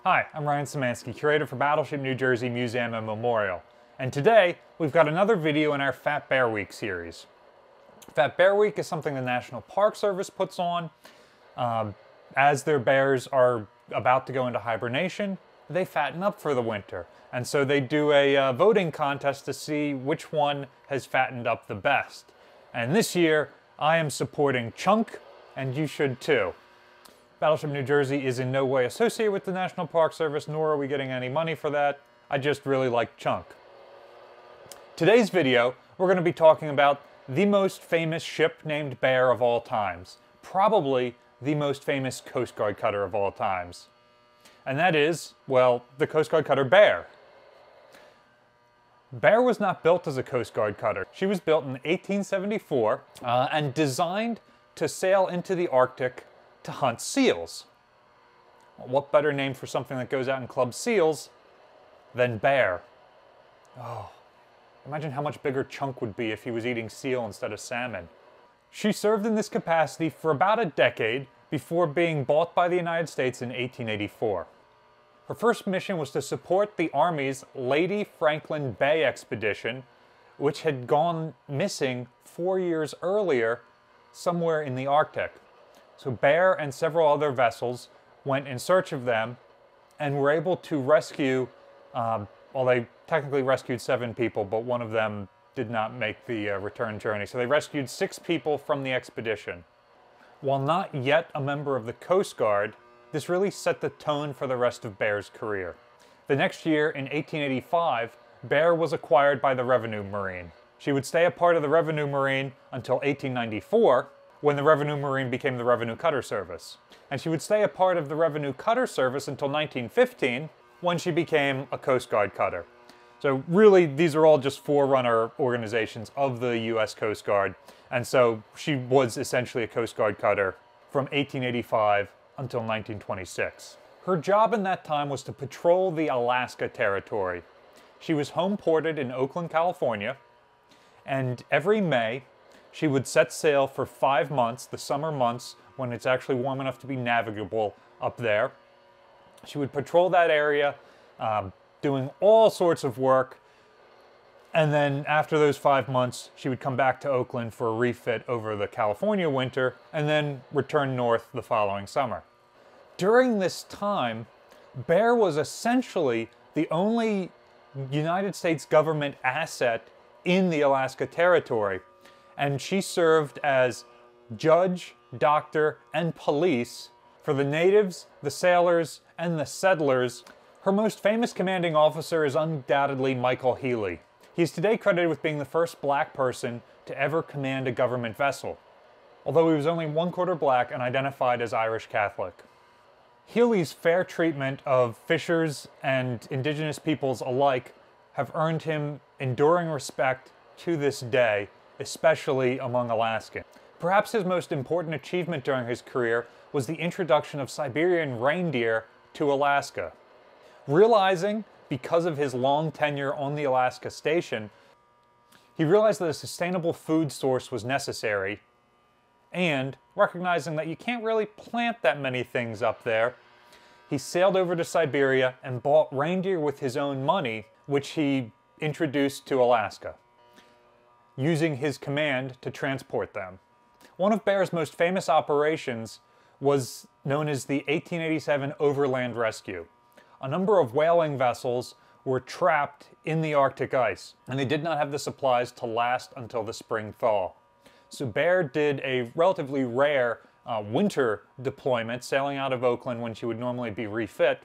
Hi, I'm Ryan Szymanski, curator for Battleship New Jersey Museum and Memorial. And today, we've got another video in our Fat Bear Week series. Fat Bear Week is something the National Park Service puts on. As their bears are about to go into hibernation, they fatten up for the winter. And so they do a voting contest to see which one has fattened up the best. And this year, I am supporting Chunk, and you should too. Battleship New Jersey is in no way associated with the National Park Service, nor are we getting any money for that. I just really like Chunk. Today's video, we're going to be talking about the most famous ship named Bear of all times. Probably the most famous Coast Guard cutter of all times. And that is, well, the Coast Guard cutter Bear. Bear was not built as a Coast Guard cutter. She was built in 1874 and designed to sail into the Arctic to hunt seals. Well, what better name for something that goes out and clubs seals than Bear? Oh, imagine how much bigger Chunk would be if he was eating seal instead of salmon. She served in this capacity for about a decade before being bought by the United States in 1884. Her first mission was to support the Army's Lady Franklin Bay expedition, which had gone missing 4 years earlier somewhere in the Arctic. So Bear and several other vessels went in search of them and were able to rescue, well, they technically rescued 7 people, but one of them did not make the return journey. So they rescued 6 people from the expedition. While not yet a member of the Coast Guard, this really set the tone for the rest of Bear's career. The next year, in 1885, Bear was acquired by the Revenue Marine. She would stay a part of the Revenue Marine until 1894, when the Revenue Marine became the Revenue Cutter Service. And she would stay a part of the Revenue Cutter Service until 1915, when she became a Coast Guard cutter. So really, these are all just forerunner organizations of the U.S. Coast Guard. And so she was essentially a Coast Guard cutter from 1885 until 1926. Her job in that time was to patrol the Alaska Territory. She was home ported in Oakland, California, and every May, she would set sail for 5 months, the summer months, when it's actually warm enough to be navigable up there. She would patrol that area, doing all sorts of work, and then after those 5 months, she would come back to Oakland for a refit over the California winter, and then return north the following summer. During this time, Bear was essentially the only United States government asset in the Alaska Territory. And she served as judge, doctor, and police for the natives, the sailors, and the settlers. Her most famous commanding officer is undoubtedly Michael Healy. He is today credited with being the first black person to ever command a government vessel, although he was only 1/4 black and identified as Irish Catholic. Healy's fair treatment of fishers and indigenous peoples alike have earned him enduring respect to this day, especially among Alaskans. Perhaps his most important achievement during his career was the introduction of Siberian reindeer to Alaska. Realizing, because of his long tenure on the Alaska station, he realized that a sustainable food source was necessary, and recognizing that you can't really plant that many things up there, he sailed over to Siberia and bought reindeer with his own money, which he introduced to Alaska, using his command to transport them. One of Bear's most famous operations was known as the 1887 Overland Rescue. A number of whaling vessels were trapped in the Arctic ice, and they did not have the supplies to last until the spring thaw. So Bear did a relatively rare winter deployment, sailing out of Oakland when she would normally be refit,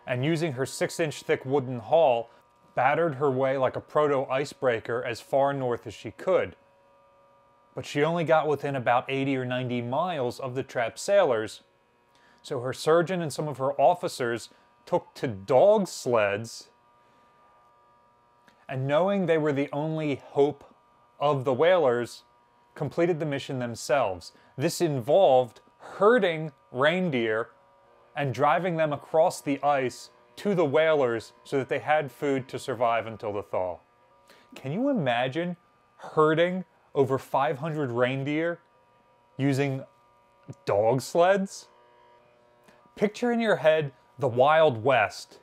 and using her 6-inch thick wooden hull, battered her way like a proto-icebreaker as far north as she could. But she only got within about 80 or 90 miles of the trapped sailors, so her surgeon and some of her officers took to dog sleds, and knowing they were the only hope of the whalers, completed the mission themselves. This involved herding reindeer and driving them across the ice to the whalers so that they had food to survive until the thaw. Can you imagine herding over 500 reindeer using dog sleds? Picture in your head the Wild West,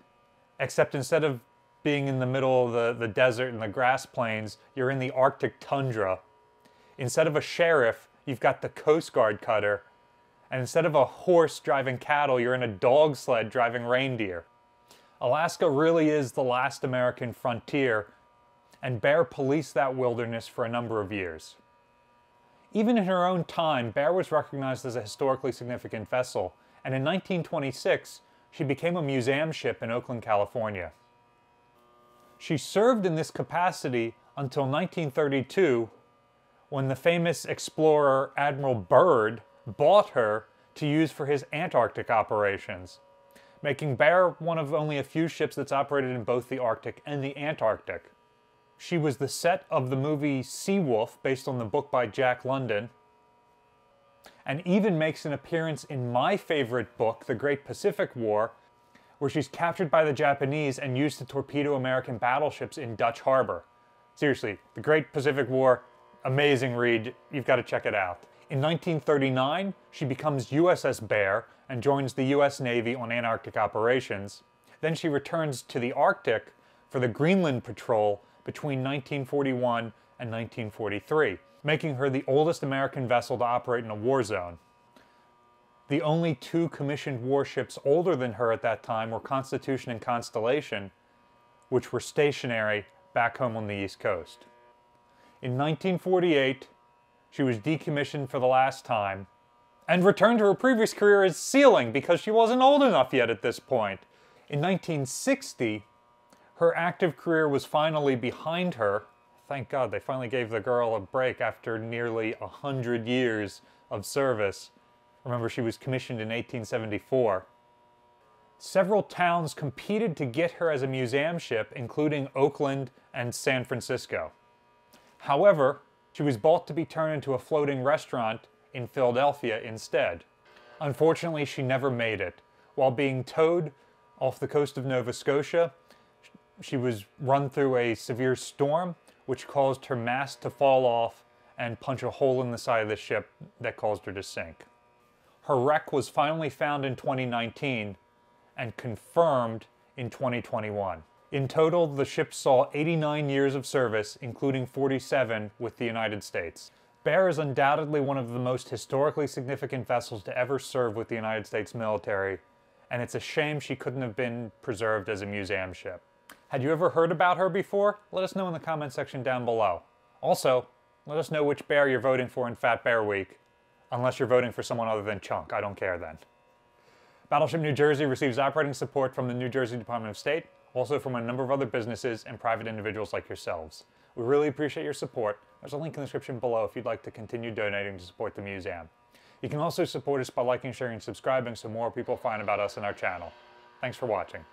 except instead of being in the middle of the desert and the grass plains, you're in the Arctic tundra. Instead of a sheriff, you've got the Coast Guard cutter. And instead of a horse driving cattle, you're in a dog sled driving reindeer. Alaska really is the last American frontier, and Bear policed that wilderness for a number of years. Even in her own time, Bear was recognized as a historically significant vessel, and in 1926, she became a museum ship in Oakland, California. She served in this capacity until 1932, when the famous explorer Admiral Byrd bought her to use for his Antarctic operations, making Bear one of only a few ships that's operated in both the Arctic and the Antarctic. She was the set of the movie Seawolf, based on the book by Jack London, and even makes an appearance in my favorite book, The Great Pacific War, where she's captured by the Japanese and used to torpedo American battleships in Dutch Harbor. Seriously, The Great Pacific War, amazing read, you've got to check it out. In 1939, she becomes USS Bear and joins the US Navy on Antarctic operations. Then she returns to the Arctic for the Greenland Patrol between 1941 and 1943, making her the oldest American vessel to operate in a war zone. The only two commissioned warships older than her at that time were Constitution and Constellation, which were stationary back home on the East Coast. In 1948, she was decommissioned for the last time and returned to her previous career as sealing because she wasn't old enough yet at this point. In 1960, her active career was finally behind her. Thank God they finally gave the girl a break after nearly 100 years of service. Remember, she was commissioned in 1874. Several towns competed to get her as a museum ship, including Oakland and San Francisco. However, she was bought to be turned into a floating restaurant in Philadelphia instead. Unfortunately, she never made it. While being towed off the coast of Nova Scotia, she was run through a severe storm, which caused her mast to fall off and punch a hole in the side of the ship that caused her to sink. Her wreck was finally found in 2019 and confirmed in 2021. In total, the ship saw 89 years of service, including 47 with the United States. Bear is undoubtedly one of the most historically significant vessels to ever serve with the United States military, and it's a shame she couldn't have been preserved as a museum ship. Had you ever heard about her before? Let us know in the comment section down below. Also, let us know which bear you're voting for in Fat Bear Week, unless you're voting for someone other than Chunk. I don't care then. Battleship New Jersey receives operating support from the New Jersey Department of State, also from a number of other businesses and private individuals like yourselves. We really appreciate your support. There's a link in the description below if you'd like to continue donating to support the museum. You can also support us by liking, sharing, and subscribing so more people find about us and our channel. Thanks for watching.